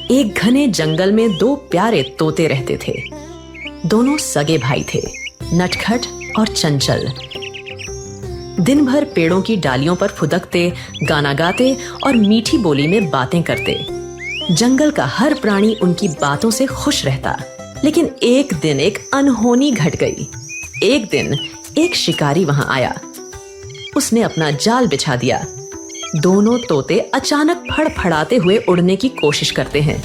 एक घने जंगल में दो प्यारे तोते रहते थे। दोनों सगे भाई थे, नटखट और चंचल। दिन भर पेड़ों की डालियों पर फुदकते, गाना गाते और मीठी बोली में बातें करते। जंगल का हर प्राणी उनकी बातों से खुश रहता। लेकिन एक दिन एक अनहोनी घट गई। एक दिन एक शिकारी वहां आया। उसने अपना जाल बिछा दिया। दोनों तोते अचानक फड़फड़ाते हुए उड़ने की कोशिश करते हैं,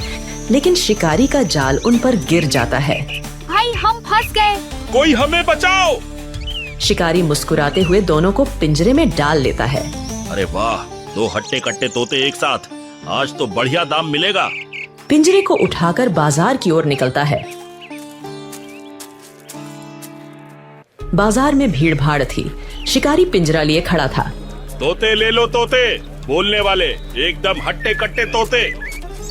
लेकिन शिकारी का जाल उन पर गिर जाता है। भाई हम फंस गए, कोई हमें बचाओ। शिकारी मुस्कुराते हुए दोनों को पिंजरे में डाल लेता है। अरे वाह, दो हट्टे कट्टे तोते एक साथ, आज तो बढ़िया दाम मिलेगा। पिंजरे को उठाकर बाजार की ओर निकलता है। बाजार में भीड़ भाड़ थी। शिकारी पिंजरा लिए खड़ा था। तोते ले लो तोते, बोलने वाले, एकदम हट्टे कट्टे तोते।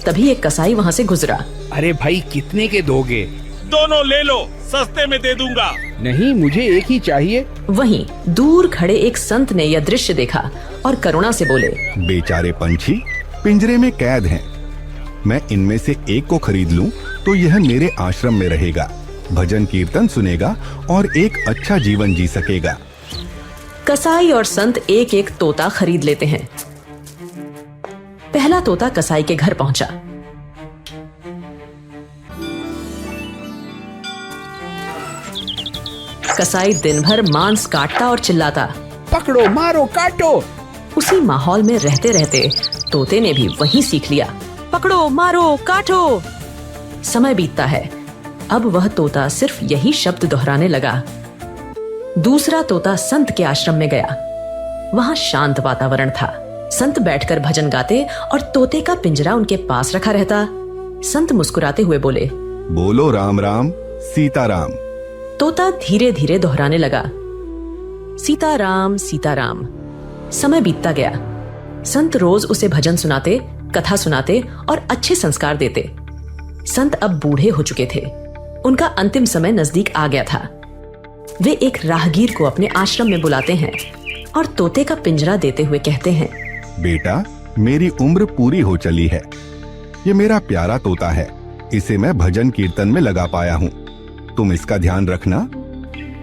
तभी एक कसाई वहां से गुजरा। अरे भाई कितने के दोगे? दोनों ले लो, सस्ते में दे दूंगा। नहीं, मुझे एक ही चाहिए। वहीं दूर खड़े एक संत ने यह दृश्य देखा और करुणा से बोले, बेचारे पंछी पिंजरे में कैद हैं। मैं इनमें से एक को खरीद लूं तो यह मेरे आश्रम में रहेगा, भजन कीर्तन सुनेगा और एक अच्छा जीवन जी सकेगा। कसाई और संत एक एक तोता खरीद लेते हैं। पहला तोता कसाई के घर पहुंचा। कसाई दिन भर मांस काटता और चिल्लाता, पकड़ो, मारो, काटो। उसी माहौल में रहते रहते तोते ने भी वही सीख लिया, पकड़ो, मारो, काटो। समय बीतता है। अब वह तोता सिर्फ यही शब्द दोहराने लगा। दूसरा तोता संत के आश्रम में गया। वहां शांत वातावरण था। संत बैठकर भजन गाते और तोते का पिंजरा उनके पास रखा रहता। संत मुस्कुराते हुए बोले, बोलो राम राम सीताराम। तोता धीरे धीरे दोहराने लगा, सीताराम सीताराम। समय बीतता गया। संत रोज उसे भजन सुनाते, कथा सुनाते और अच्छे संस्कार देते। संत अब बूढ़े हो चुके थे। उनका अंतिम समय नजदीक आ गया था। वे एक राहगीर को अपने आश्रम में बुलाते हैं और तोते का पिंजरा देते हुए कहते हैं, बेटा, मेरी उम्र पूरी हो चली है। ये मेरा प्यारा तोता है। इसे मैं भजन कीर्तन में लगा पाया हूँ। तुम इसका ध्यान रखना।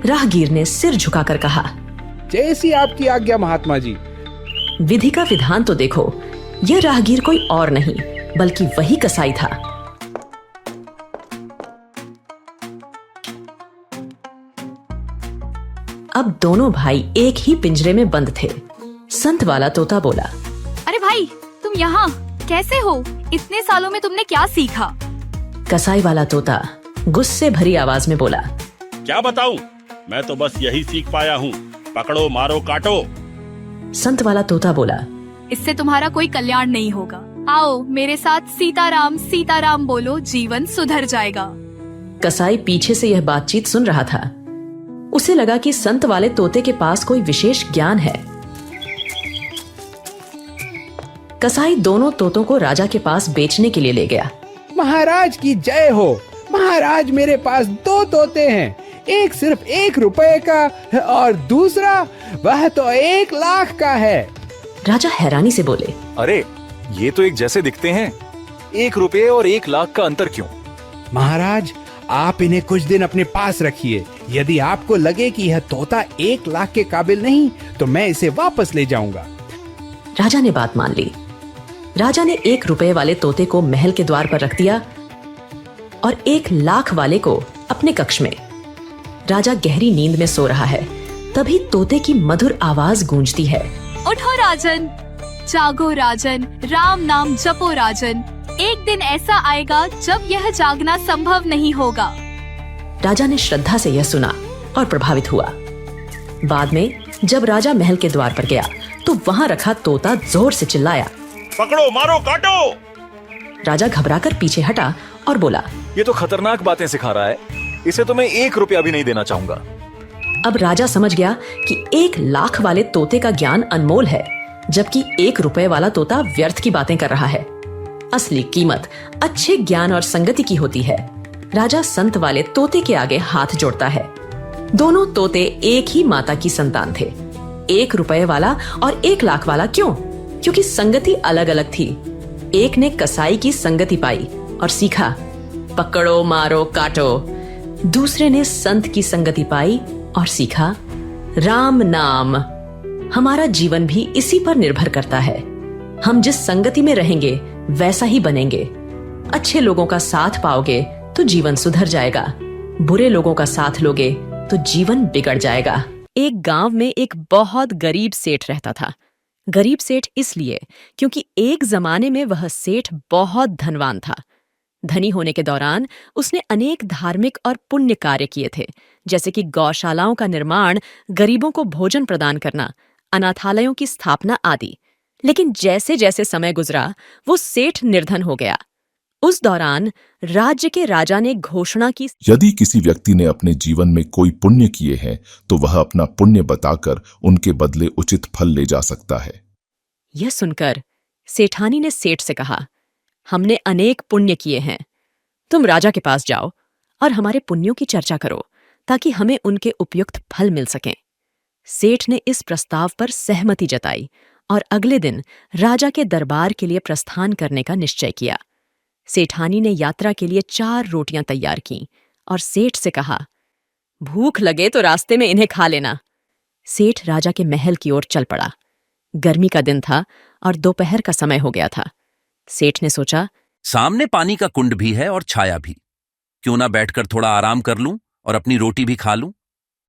राहगीर ने सिर झुकाकर कहा, जैसी आपकी आज्ञा महात्मा जी। विधि का विधान तो देखो। यह राहगीर कोई और नहीं बल्कि वही कसाई था। अब दोनों भाई एक ही पिंजरे में बंद थे। संत वाला तोता बोला, अरे भाई तुम यहाँ कैसे हो? इतने सालों में तुमने क्या सीखा? कसाई वाला तोता गुस्से भरी आवाज में बोला, क्या बताऊं, मैं तो बस यही सीख पाया हूँ, पकड़ो, मारो, काटो। संत वाला तोता बोला, इससे तुम्हारा कोई कल्याण नहीं होगा। आओ मेरे साथ सीताराम सीताराम बोलो, जीवन सुधर जाएगा। कसाई पीछे से यह बातचीत सुन रहा था। उसे लगा कि संत वाले तोते के पास कोई विशेष ज्ञान है। कसाई दोनों तोतों को राजा के पास बेचने के लिए ले गया। महाराज की जय हो। महाराज, मेरे पास दो तोते हैं। एक सिर्फ 1 रुपए का और दूसरा वह तो 1 लाख का है। राजा हैरानी से बोले, अरे ये तो एक जैसे दिखते हैं, 1 रुपए और 1 लाख का अंतर क्यों? महाराज, आप इन्हें कुछ दिन अपने पास रखिए। यदि आपको लगे कि यह तोता 1 लाख के काबिल नहीं तो मैं इसे वापस ले जाऊंगा। राजा ने बात मान ली। राजा ने 1 रुपए वाले तोते को महल के द्वार पर रख दिया और 1 लाख वाले को अपने कक्ष में। राजा गहरी नींद में सो रहा है। तभी तोते की मधुर आवाज गूंजती है, उठो राजन, जागो राजन, राम नाम जपो राजन। एक दिन ऐसा आएगा जब यह जागना संभव नहीं होगा। राजा ने श्रद्धा से यह सुना और प्रभावित हुआ। बाद में जब राजा महल के द्वार पर गया तो वहां रखा तोता जोर से चिल्लाया, पकड़ो, मारो, काटो। राजा घबराकर पीछे हटा और बोला, ये तो खतरनाक बातें सिखा रहा है। इसे तो मैं 1 रुपया भी नहीं देना चाहूंगा। अब राजा समझ गया कि 1 लाख वाले तोते का ज्ञान अनमोल है, जबकि 1 रुपए वाला तोता व्यर्थ की बातें कर रहा है। असली कीमत अच्छे ज्ञान और संगति की होती है। राजा संत वाले तोते के आगे हाथ जोड़ता है। दोनों तोते एक ही माता की संतान थे। 1 रुपए वाला और 1 लाख वाला क्यों? क्योंकि संगति अलग अलग थी। एक ने कसाई की संगति पाई और सीखा, पकड़ो मारो काटो। दूसरे ने संत की संगति पाई और सीखा, राम नाम। हमारा जीवन भी इसी पर निर्भर करता है। हम जिस संगति में रहेंगे वैसा ही बनेंगे। अच्छे लोगों का साथ पाओगे तो जीवन सुधर जाएगा, बुरे लोगों का साथ लोगे तो जीवन बिगड़ जाएगा। एक गांव में एक बहुत गरीब सेठ रहता था। गरीब सेठ इसलिए क्योंकि एक जमाने में वह सेठ बहुत धनवान था। धनी होने के दौरान उसने अनेक धार्मिक और पुण्य कार्य किए थे, जैसे कि गौशालाओं का निर्माण, गरीबों को भोजन प्रदान करना, अनाथालयों की स्थापना आदि। लेकिन जैसे जैसे समय गुजरा वो सेठ निर्धन हो गया। उस दौरान राज्य के राजा ने घोषणा की, यदि किसी व्यक्ति ने अपने जीवन में कोई पुण्य किए हैं तो वह अपना पुण्य बताकर उनके बदले उचित फल ले जा सकता है। यह सुनकर सेठानी ने सेठ से कहा, हमने अनेक पुण्य किए हैं। तुम राजा के पास जाओ और हमारे पुण्यों की चर्चा करो ताकि हमें उनके उपयुक्त फल मिल सकें। सेठ ने इस प्रस्ताव पर सहमति जताई और अगले दिन राजा के दरबार के लिए प्रस्थान करने का निश्चय किया। सेठानी ने यात्रा के लिए 4 रोटियां तैयार कीं और सेठ से कहा, भूख लगे तो रास्ते में इन्हें खा लेना। सेठ राजा के महल की ओर चल पड़ा। गर्मी का दिन था और दोपहर का समय हो गया था। सेठ ने सोचा, सामने पानी का कुंड भी है और छाया भी, क्यों ना बैठकर थोड़ा आराम कर लूं और अपनी रोटी भी खा लूं।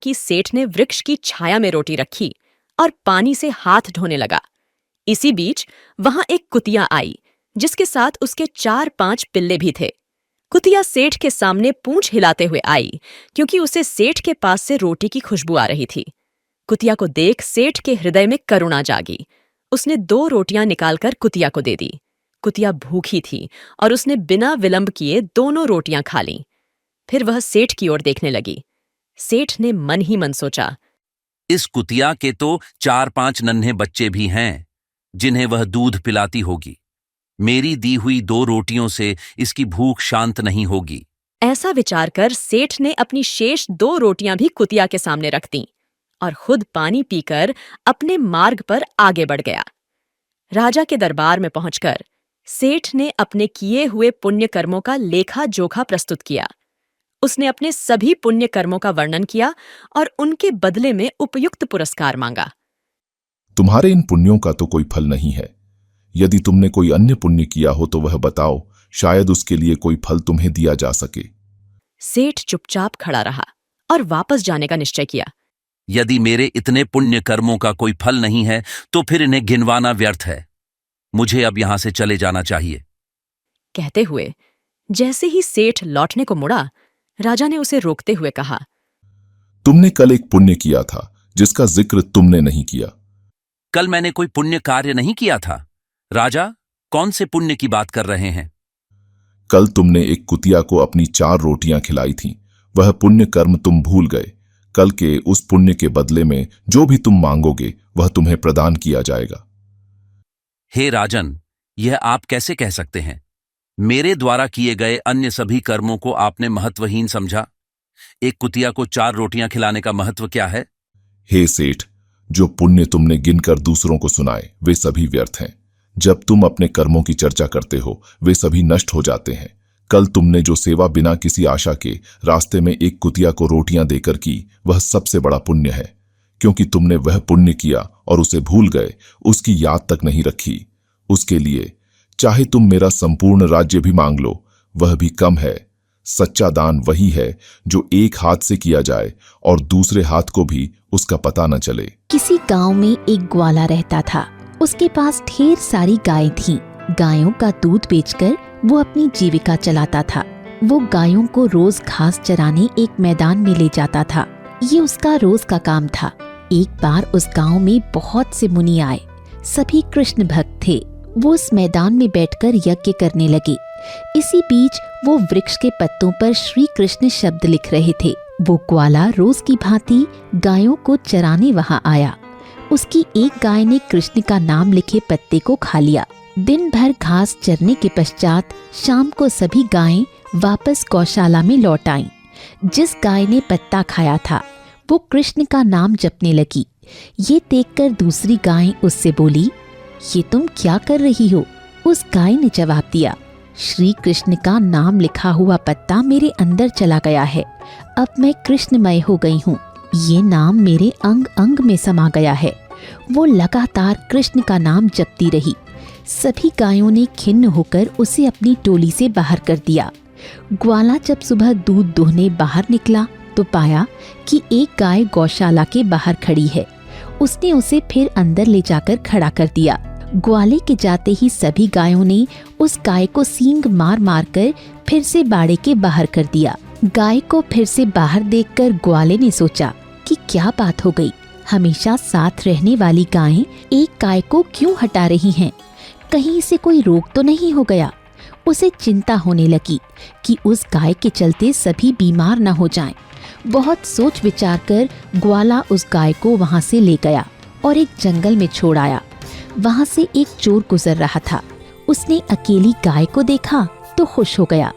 कि सेठ ने वृक्ष की छाया में रोटी रखी और पानी से हाथ धोने लगा। इसी बीच वहां एक कुतिया आई जिसके साथ उसके 4-5 पिल्ले भी थे। कुतिया सेठ के सामने पूंछ हिलाते हुए आई क्योंकि उसे सेठ के पास से रोटी की खुशबू आ रही थी। कुतिया को देख सेठ के हृदय में करुणा जागी। उसने 2 रोटियां निकालकर कुतिया को दे दी। कुतिया भूखी थी और उसने बिना विलंब किए दोनों रोटियां खा लीं। फिर वह सेठ की ओर देखने लगी। सेठ ने मन ही मन सोचा, इस कुतिया के तो 4-5 नन्हे बच्चे भी हैं जिन्हें वह दूध पिलाती होगी। मेरी दी हुई 2 रोटियों से इसकी भूख शांत नहीं होगी। ऐसा विचार कर सेठ ने अपनी शेष 2 रोटियां भी कुतिया के सामने रख दीं और खुद पानी पीकर अपने मार्ग पर आगे बढ़ गया। राजा के दरबार में पहुंचकर सेठ ने अपने किए हुए पुण्य कर्मों का लेखा जोखा प्रस्तुत किया। उसने अपने सभी पुण्य कर्मों का वर्णन किया और उनके बदले में उपयुक्त पुरस्कार मांगा। तुम्हारे इन पुण्यों का तो कोई फल नहीं है। यदि तुमने कोई अन्य पुण्य किया हो तो वह बताओ, शायद उसके लिए कोई फल तुम्हें दिया जा सके। सेठ चुपचाप खड़ा रहा और वापस जाने का निश्चय किया। यदि मेरे इतने पुण्य कर्मों का कोई फल नहीं है तो फिर इन्हें गिनवाना व्यर्थ है। मुझे अब यहां से चले जाना चाहिए। कहते हुए जैसे ही सेठ लौटने को मुड़ा, राजा ने उसे रोकते हुए कहा, तुमने कल एक पुण्य किया था जिसका जिक्र तुमने नहीं किया। कल मैंने कोई पुण्य कार्य नहीं किया था। राजा, कौन से पुण्य की बात कर रहे हैं? कल तुमने एक कुतिया को अपनी 4 रोटियां खिलाई थीं। वह पुण्य कर्म तुम भूल गए। कल के उस पुण्य के बदले में जो भी तुम मांगोगे वह तुम्हें प्रदान किया जाएगा। हे राजन, यह आप कैसे कह सकते हैं? मेरे द्वारा किए गए अन्य सभी कर्मों को आपने महत्वहीन समझा। एक कुतिया को 4 रोटियां खिलाने का महत्व क्या है? हे सेठ, जो पुण्य तुमने गिनकर दूसरों को सुनाए वे सभी व्यर्थ हैं। जब तुम अपने कर्मों की चर्चा करते हो वे सभी नष्ट हो जाते हैं। कल तुमने जो सेवा बिना किसी आशा के रास्ते में एक कुतिया को रोटियां देकर की, वह सबसे बड़ा पुण्य है, क्योंकि तुमने वह पुण्य किया और उसे भूल गए, उसकी याद तक नहीं रखी। उसके लिए चाहे तुम मेरा संपूर्ण राज्य भी मांग लो, वह भी कम है। सच्चा दान वही है जो एक हाथ से किया जाए और दूसरे हाथ को भी उसका पता न चले। किसी गांव में एक ग्वाला रहता था। उसके पास ढेर सारी गायें थीं। गायों का दूध बेचकर वो अपनी जीविका चलाता था। वो गायों को रोज घास चराने एक मैदान में ले जाता था। ये उसका रोज का काम था। एक बार उस गांव में बहुत से मुनि आए। सभी कृष्ण भक्त थे। वो उस मैदान में बैठकर यज्ञ करने लगे। इसी बीच वो वृक्ष के पत्तों पर श्री कृष्ण शब्द लिख रहे थे। वो ग्वाला रोज की भांति गायों को चराने वहां आया। उसकी एक गाय ने कृष्ण का नाम लिखे पत्ते को खा लिया। दिन भर घास चरने के पश्चात शाम को सभी गायें वापस गौशाला में लौट आईं। जिस गाय ने पत्ता खाया था वो कृष्ण का नाम जपने लगी। ये देखकर दूसरी गाय उससे बोली, ये तुम क्या कर रही हो? उस गाय ने जवाब दिया, श्री कृष्ण का नाम लिखा हुआ पत्ता मेरे अंदर चला गया है। अब मैं कृष्णमय हो गई हूँ। ये नाम मेरे अंग अंग में समा गया है। वो लगातार कृष्ण का नाम जपती रही। सभी गायों ने खिन्न होकर उसे अपनी टोली से बाहर कर दिया। ग्वाला जब सुबह दूध दोहने बाहर निकला तो पाया कि एक गाय गौशाला के बाहर खड़ी है। उसने उसे फिर अंदर ले जाकर खड़ा कर दिया। ग्वाले के जाते ही सभी गायों ने उस गाय को सींग मार मार कर फिर से बाड़े के बाहर कर दिया। गाय को फिर से बाहर देखकर ग्वाले ने सोचा कि क्या बात हो गई, हमेशा साथ रहने वाली गायें एक गाय को क्यों हटा रही हैं? कहीं इसे कोई रोग तो नहीं हो गया? उसे चिंता होने लगी कि उस गाय के चलते सभी बीमार न हो जाएं। बहुत सोच विचार कर ग्वाला उस गाय को वहां से ले गया और एक जंगल में छोड़ आया। वहां से एक चोर गुजर रहा था। उसने अकेली गाय को देखा तो खुश हो गया।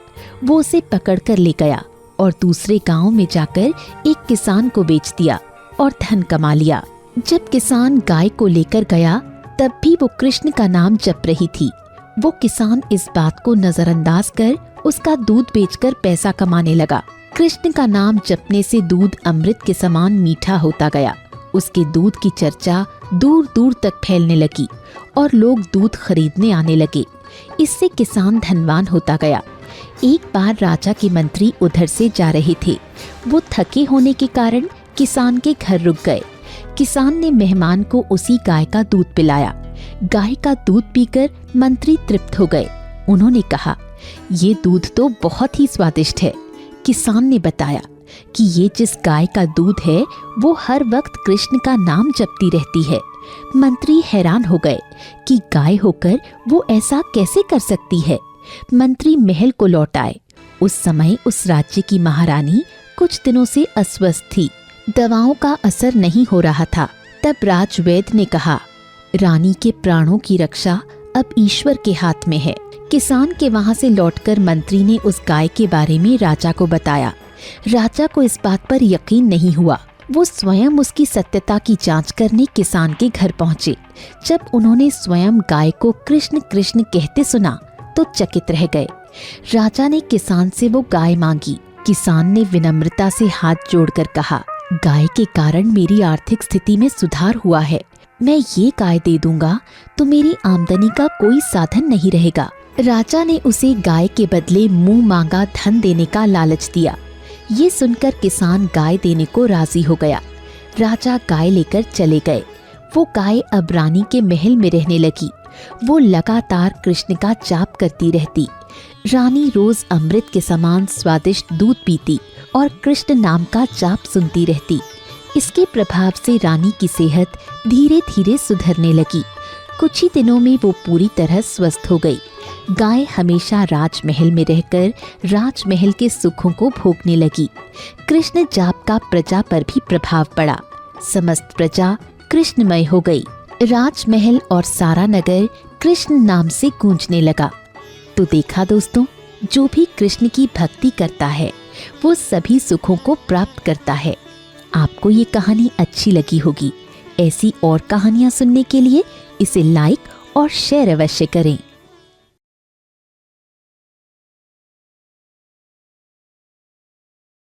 वो उसे पकड़कर ले गया और दूसरे गांव में जाकर एक किसान को बेच दिया और धन कमा लिया। जब किसान गाय को लेकर गया तब भी वो कृष्ण का नाम जप रही थी। वो किसान इस बात को नजरअंदाज कर उसका दूध बेचकर पैसा कमाने लगा। कृष्ण का नाम जपने से दूध अमृत के समान मीठा होता गया। उसके दूध की चर्चा दूर दूर तक फैलने लगी और लोग दूध खरीदने आने लगे। इससे किसान धनवान होता गया। एक बार राजा के मंत्री उधर से जा रहे थे। वो थके होने के कारण किसान के घर रुक गए। किसान ने मेहमान को उसी गाय का दूध पिलाया। गाय का दूध पीकर मंत्री तृप्त हो गए। उन्होंने कहा, ये दूध तो बहुत ही स्वादिष्ट है। किसान ने बताया कि ये जिस गाय का दूध है वो हर वक्त कृष्ण का नाम जपती रहती है। मंत्री हैरान हो गए कि गाय होकर वो ऐसा कैसे कर सकती है। मंत्री महल को लौट आए। उस समय उस राज्य की महारानी कुछ दिनों से अस्वस्थ थी। दवाओं का असर नहीं हो रहा था। तब राजवैद्य ने कहा, रानी के प्राणों की रक्षा अब ईश्वर के हाथ में है। किसान के वहां से लौटकर मंत्री ने उस गाय के बारे में राजा को बताया। राजा को इस बात पर यकीन नहीं हुआ। वो स्वयं उसकी सत्यता की जांच करने किसान के घर पहुंचे। जब उन्होंने स्वयं गाय को कृष्ण कृष्ण कहते सुना तो चकित रह गए। राजा ने किसान से वो गाय मांगी। किसान ने विनम्रता से हाथ जोड़कर कहा, गाय के कारण मेरी आर्थिक स्थिति में सुधार हुआ है। मैं ये गाय दे दूंगा तो मेरी आमदनी का कोई साधन नहीं रहेगा। राजा ने उसे गाय के बदले मुंह मांगा धन देने का लालच दिया। ये सुनकर किसान गाय देने को राजी हो गया। राजा गाय लेकर चले गए। वो गाय अब रानी के महल में रहने लगी। वो लगातार कृष्ण का जाप करती रहती। रानी रोज अमृत के समान स्वादिष्ट दूध पीती और कृष्ण नाम का जाप सुनती रहती। इसके प्रभाव से रानी की सेहत धीरे धीरे सुधरने लगी। कुछ ही दिनों में वो पूरी तरह स्वस्थ हो गई। गाय हमेशा राजमहल में रहकर राजमहल के सुखों को भोगने लगी। कृष्ण जाप का प्रजा पर भी प्रभाव पड़ा। समस्त प्रजा कृष्णमय हो गई। राजमहल और सारा नगर कृष्ण नाम से गूंजने लगा। तो देखा दोस्तों, जो भी कृष्ण की भक्ति करता है वो सभी सुखों को प्राप्त करता है। आपको ये कहानी अच्छी लगी होगी। ऐसी और कहानियां सुनने के लिए इसे लाइक और शेयर अवश्य करें।